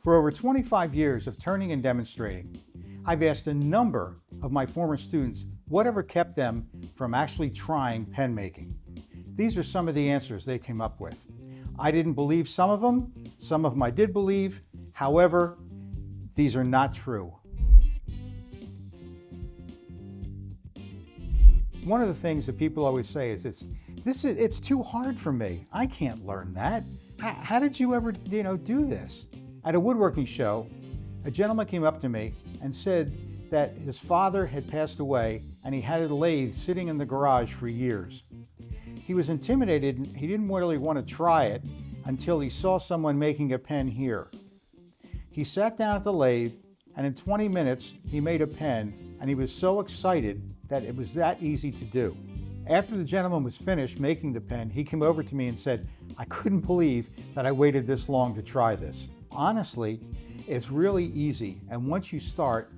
For over 25 years of turning and demonstrating, I've asked a number of my former students whatever kept them from actually trying pen making. These are some of the answers they came up with. I didn't believe some of them I did believe. However, these are not true. One of the things that people always say is it's too hard for me. I can't learn that. How did you ever do this? At a woodworking show, a gentleman came up to me and said that his father had passed away and he had a lathe sitting in the garage for years. He was intimidated and he didn't really want to try it until he saw someone making a pen here. He sat down at the lathe and in 20 minutes he made a pen, and he was so excited that it was that easy to do. After the gentleman was finished making the pen, he came over to me and said, "I couldn't believe that I waited this long to try this." Honestly, it's really easy, and once you start,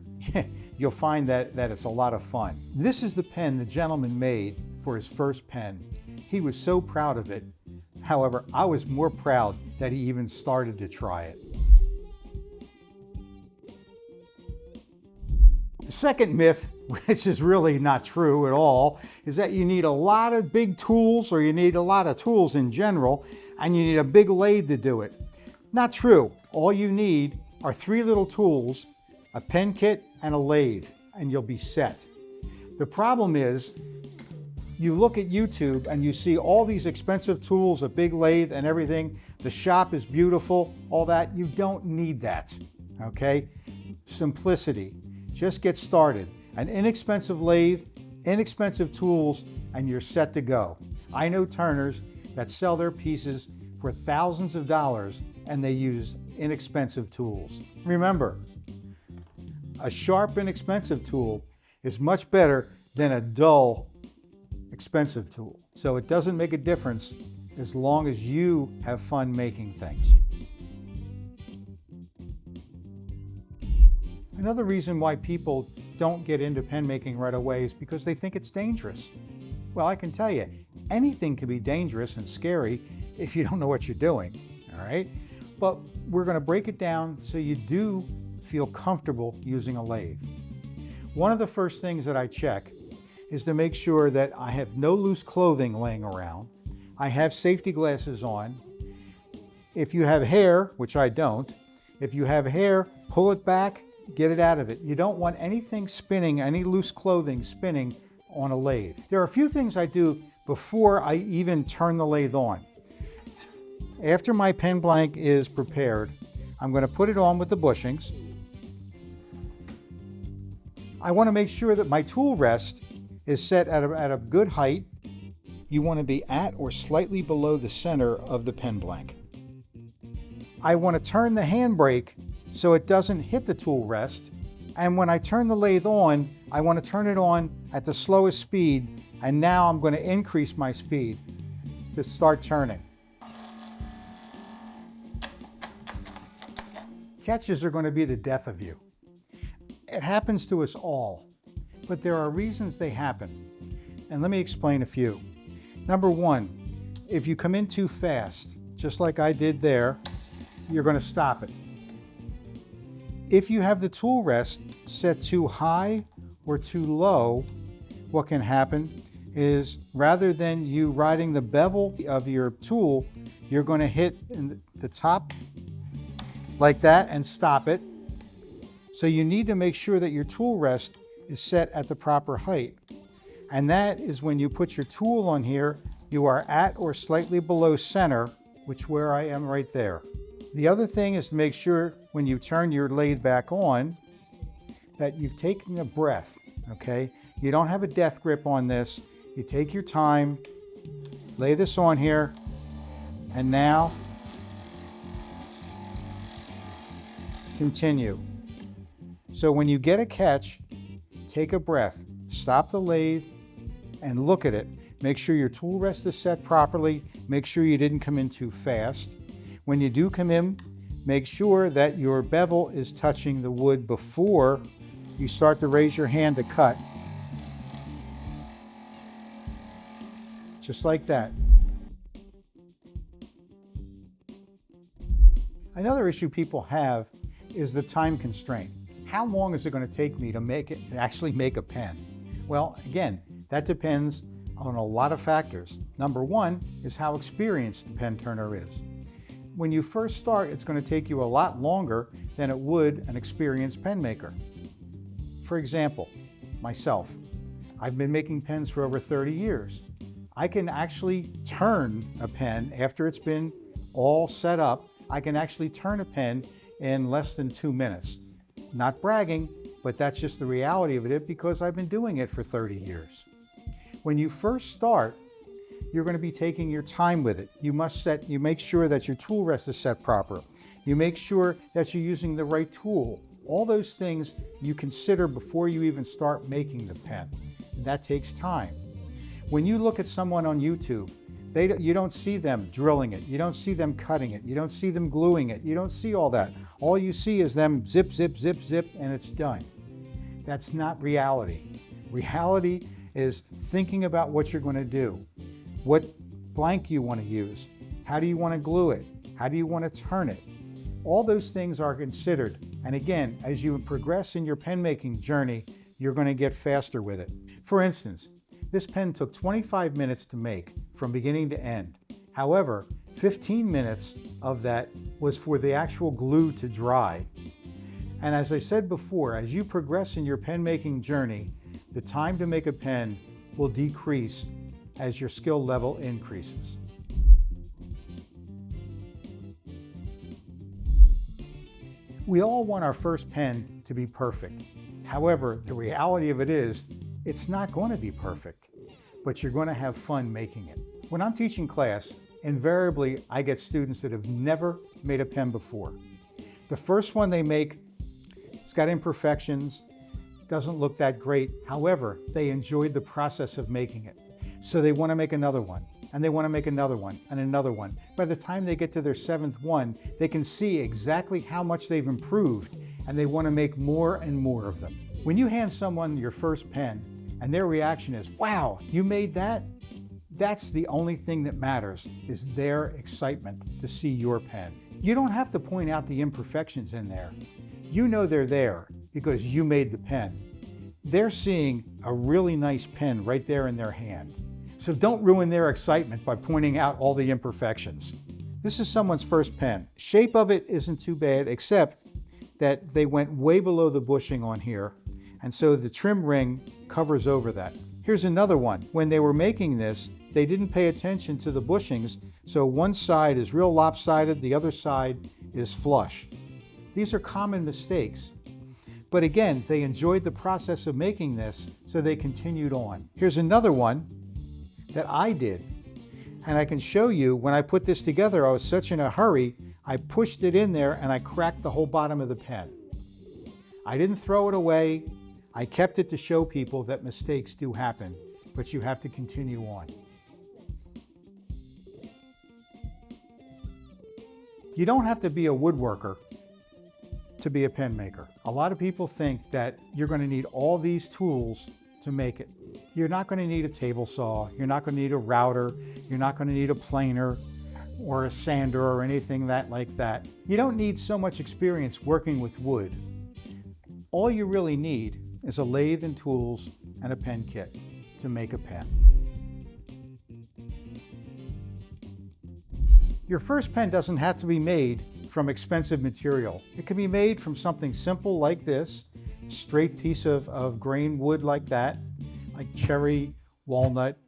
you'll find that it's a lot of fun. This is the pen the gentleman made for his first pen. He was so proud of it. However, I was more proud that he even started to try it. The second myth, which is really not true at all, is that you need a lot of big tools, or you need a lot of tools in general, and you need a big lathe to do it. Not true. All you need are 3 little tools, a pen kit, and a lathe, and you'll be set. The problem is, you look at YouTube and you see all these expensive tools, a big lathe and everything. The shop is beautiful, all that. You don't need that, okay? Simplicity. Just get started. An inexpensive lathe, inexpensive tools, and you're set to go. I know turners that sell their pieces for thousands of dollars and they use inexpensive tools. Remember, a sharp, inexpensive tool is much better than a dull, expensive tool. So it doesn't make a difference as long as you have fun making things. Another reason why people don't get into pen making right away is because they think it's dangerous. Well, I can tell you, anything can be dangerous and scary if you don't know what you're doing, all right? But we're going to break it down so you do feel comfortable using a lathe. One of the first things that I check is to make sure that I have no loose clothing laying around. I have safety glasses on. If you have hair, which I don't, if you have hair, pull it back, get it out of it. You don't want anything spinning, any loose clothing spinning on a lathe. There are a few things I do before I even turn the lathe on. After my pen blank is prepared, I'm going to put it on with the bushings. I want to make sure that my tool rest is set at a good height. You want to be at or slightly below the center of the pen blank. I want to turn the handbrake so it doesn't hit the tool rest. And when I turn the lathe on, I want to turn it on at the slowest speed, and now I'm going to increase my speed to start turning. Catches are going to be the death of you. It happens to us all, but there are reasons they happen. And let me explain a few. Number one, if you come in too fast, just like I did there, you're going to stop it. If you have the tool rest set too high or too low, what can happen is rather than you riding the bevel of your tool, you're going to hit in the top like that and stop it. So you need to make sure that your tool rest is set at the proper height. And that is when you put your tool on here, you are at or slightly below center, which where I am right there. The other thing is to make sure when you turn your lathe back on that you've taken a breath, okay? You don't have a death grip on this. You take your time, lay this on here, and now continue. So when you get a catch, take a breath, stop the lathe, and look at it. Make sure your tool rest is set properly. Make sure you didn't come in too fast. When you do come in, make sure that your bevel is touching the wood before you start to raise your hand to cut. Just like that. Another issue people have is the time constraint. How long is it going to take me to actually make a pen? Well, again, that depends on a lot of factors. Number one is how experienced the pen turner is. When you first start, it's going to take you a lot longer than it would an experienced pen maker. For example, myself, I've been making pens for over 30 years. I can actually turn a pen after it's been all set up. I can actually turn a pen in less than 2 minutes. Not bragging, but that's just the reality of it because I've been doing it for 30 years. When you first start, you're going to be taking your time with it. You make sure that your tool rest is set proper. You make sure that you're using the right tool. All those things you consider before you even start making the pen. That takes time. When you look at someone on YouTube, you don't see them drilling it. You don't see them cutting it. You don't see them gluing it. You don't see all that. All you see is them zip, zip, zip, zip, and it's done. That's not reality. Reality is thinking about what you're going to do. What blank you want to use. How do you want to glue it? How do you want to turn it? All those things are considered. And again, as you progress in your pen making journey, you're going to get faster with it. For instance, this pen took 25 minutes to make from beginning to end. However, 15 minutes of that was for the actual glue to dry. And as I said before, as you progress in your pen making journey, the time to make a pen will decrease as your skill level increases. We all want our first pen to be perfect. However, the reality of it is, it's not going to be perfect, but you're going to have fun making it. When I'm teaching class, invariably I get students that have never made a pen before. The first one they make, it's got imperfections, doesn't look that great. However, they enjoyed the process of making it. So they want to make another one, and they want to make another one, and another one. By the time they get to their 7th one, they can see exactly how much they've improved, and they want to make more and more of them. When you hand someone your first pen, and their reaction is, wow, you made that? That's the only thing that matters, is their excitement to see your pen. You don't have to point out the imperfections in there. You know they're there because you made the pen. They're seeing a really nice pen right there in their hand. So don't ruin their excitement by pointing out all the imperfections. This is someone's first pen. Shape of it isn't too bad, except that they went way below the bushing on here, and so the trim ring covers over that. Here's another one. When they were making this, they didn't pay attention to the bushings, so one side is real lopsided, the other side is flush. These are common mistakes. But again, they enjoyed the process of making this, so they continued on. Here's another one that I did. And I can show you, when I put this together, I was such in a hurry, I pushed it in there and I cracked the whole bottom of the pen. I didn't throw it away. I kept it to show people that mistakes do happen, but you have to continue on. You don't have to be a woodworker to be a pen maker. A lot of people think that you're going to need all these tools to make it. You're not going to need a table saw, you're not going to need a router, you're not going to need a planer or a sander or anything like that. You don't need so much experience working with wood. All you really need is a lathe and tools and a pen kit to make a pen. Your first pen doesn't have to be made from expensive material. It can be made from something simple like this, straight piece of grain wood like that, like cherry, walnut,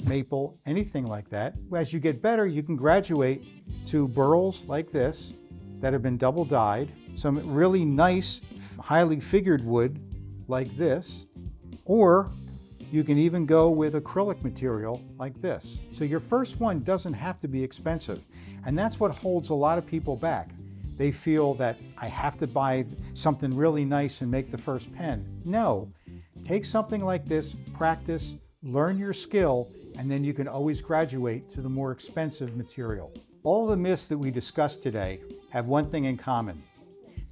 maple, anything like that. As you get better, you can graduate to burls like this that have been double dyed, some really nice, highly figured wood like this, or you can even go with acrylic material like this. So your first one doesn't have to be expensive, and that's what holds a lot of people back. They feel that I have to buy something really nice and make the first pen. No, take something like this, practice, learn your skill, and then you can always graduate to the more expensive material. All the myths that we discussed today have one thing in common.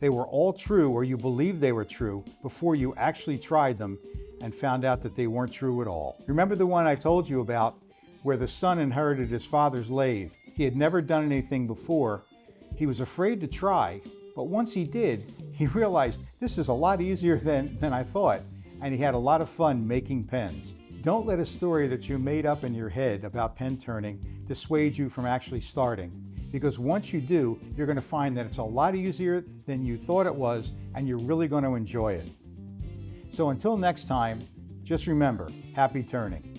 They were all true, or you believed they were true, before you actually tried them and found out that they weren't true at all. Remember the one I told you about where the son inherited his father's lathe? He had never done anything before, He was afraid to try, but once he did, he realized this is a lot easier than I thought, and he had a lot of fun making pens. Don't let a story that you made up in your head about pen turning dissuade you from actually starting, because once you do, you're going to find that it's a lot easier than you thought it was, and you're really going to enjoy it. So until next time, just remember, happy turning.